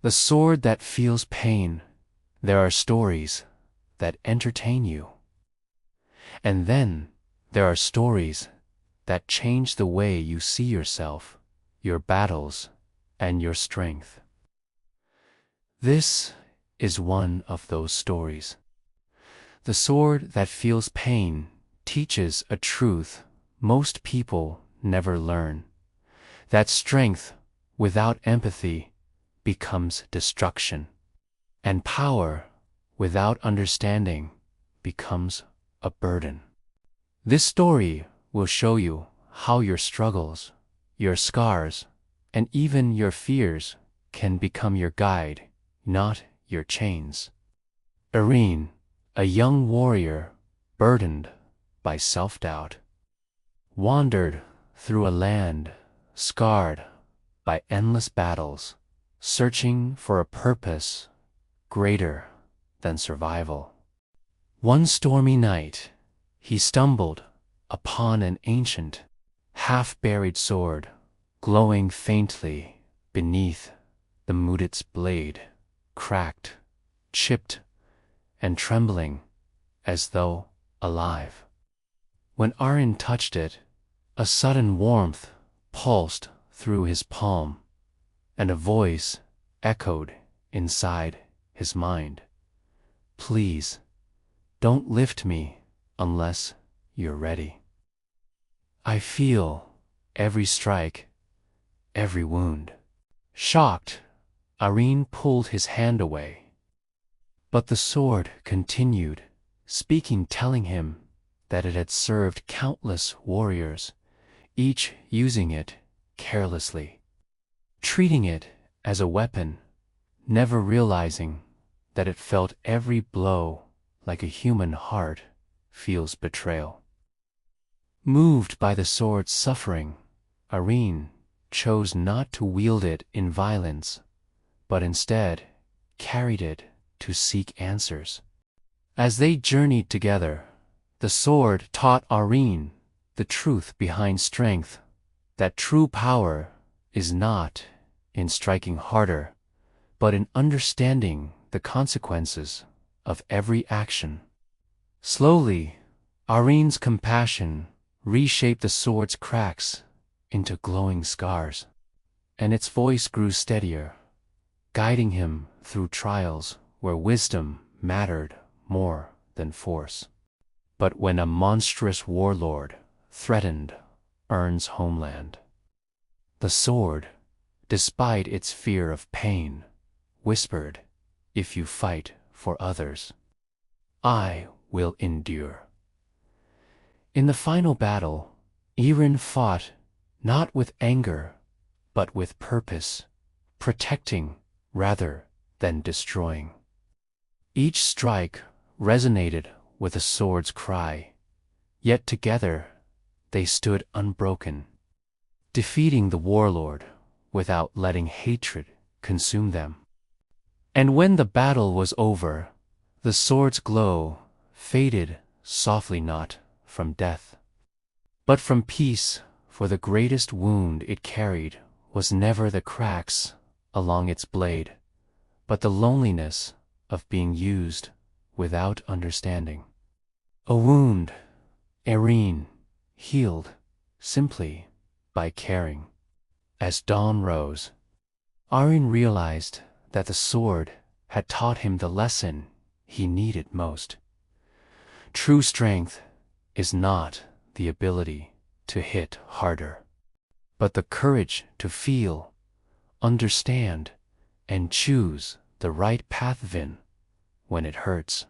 The sword that feels pain. There are stories that entertain you. And then there are stories that change the way you see yourself, your battles, and your strength. This is one of those stories. The sword that feels pain teaches a truth most people never learn, that strength without empathy becomes destruction, and power without understanding becomes a burden. This story will show you how your struggles, your scars, and even your fears can become your guide, not your chains. Aarin, a young warrior burdened by self-doubt, wandered through a land scarred by endless battles, searching for a purpose greater than survival. One stormy night, he stumbled upon an ancient, half-buried sword, glowing faintly beneath the mood's blade, cracked, chipped, and trembling as though alive. When Aarin touched it, a sudden warmth pulsed through his palm, and a voice echoed inside his mind. "Please, don't lift me unless you're ready. I feel every strike, every wound." Shocked, Aarin pulled his hand away. But the sword continued, speaking, telling him that it had served countless warriors, each using it carelessly, treating it as a weapon, never realizing that it felt every blow like a human heart feels betrayal. Moved by the sword's suffering, Aarin chose not to wield it in violence, but instead carried it to seek answers. As they journeyed together, the sword taught Aarin the truth behind strength, that true power is not in striking harder, but in understanding the consequences of every action. Slowly, Aarin's compassion reshaped the sword's cracks into glowing scars, and its voice grew steadier, guiding him through trials where wisdom mattered more than force. But when a monstrous warlord threatened Aarin's homeland, the sword, despite its fear of pain, whispered, "If you fight for others, I will endure." In the final battle, Aarin fought not with anger, but with purpose, protecting rather than destroying. Each strike resonated with a sword's cry, yet together they stood unbroken, defeating the warlord without letting hatred consume them. And when the battle was over, the sword's glow faded softly, not from death, but from peace, for the greatest wound it carried was never the cracks along its blade, but the loneliness of being used without understanding. A wound Aarin healed simply by caring. As dawn rose, Aarin realized that the sword had taught him the lesson he needed most. True strength is not the ability to hit harder, but the courage to feel, understand, and choose the right path even when it hurts.